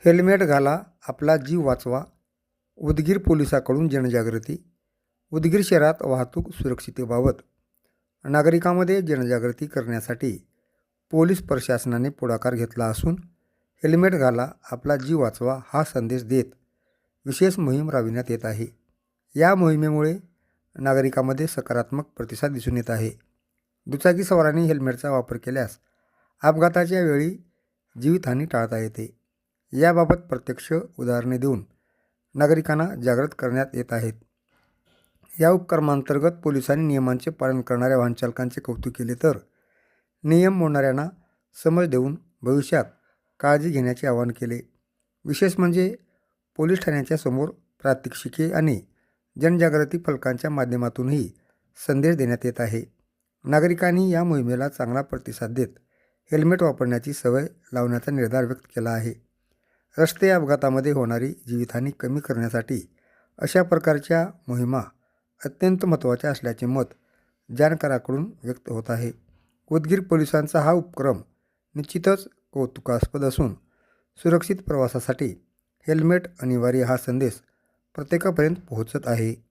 Helmet घाला, आपला जीव वाचवा. उदगीर पोलिसांकडून जनजागृती. उदगीर शहरात वाहतूक सुरक्षिततेबाबत नागरिकांमध्ये जनजागृती करण्यासाठी पोलीस प्रशासनाने पुढाकार घेतला असून हेल्मेट घाला, आपला जीव वाचवा हा संदेश देत विशेष मोहीम राबविण्यात येत आहे. या मोहिमेमुळे नागरिकांमध्ये सकारात्मक प्रतिसाद दिसून येत आहे. दुचाकी सवारांनी हेल्मेटचा वापर केल्यास अपघाताच्या वेळी जीवितहानी टाळता येते. याबाबत प्रत्यक्ष उदाहरणे देऊन नागरिकांना जागृत करण्यात येत आहेत. या उपक्रमांतर्गत पोलिसांनी नियमांचे पालन करणाऱ्या वाहनचालकांचे कौतुक केले, तर नियम मोडणाऱ्यांना समज देऊन भविष्यात काळजी घेण्याचे आवाहन केले. विशेष म्हणजे पोलीस ठाण्याच्या समोर प्रात्यक्षिके आणि जनजागृती फलकांच्या माध्यमातूनही संदेश देण्यात येत आहे. नागरिकांनी या मोहिमेला चांगला प्रतिसाद देत हेल्मेट वापरण्याची सवय लावण्याचा निर्धार व्यक्त केला आहे. रस्ते अपघातामध्ये होणारी जीवितहानी कमी करण्यासाठी अशा प्रकारच्या मोहिमा अत्यंत महत्त्वाच्या असल्याचे मत जाणकारांकडून व्यक्त होत आहे. उदगीर पोलिसांचा हा उपक्रम निश्चितच कौतुकास्पद असून सुरक्षित प्रवासासाठी हेल्मेट अनिवार्य हा संदेश प्रत्येकापर्यंत पोहोचत आहे.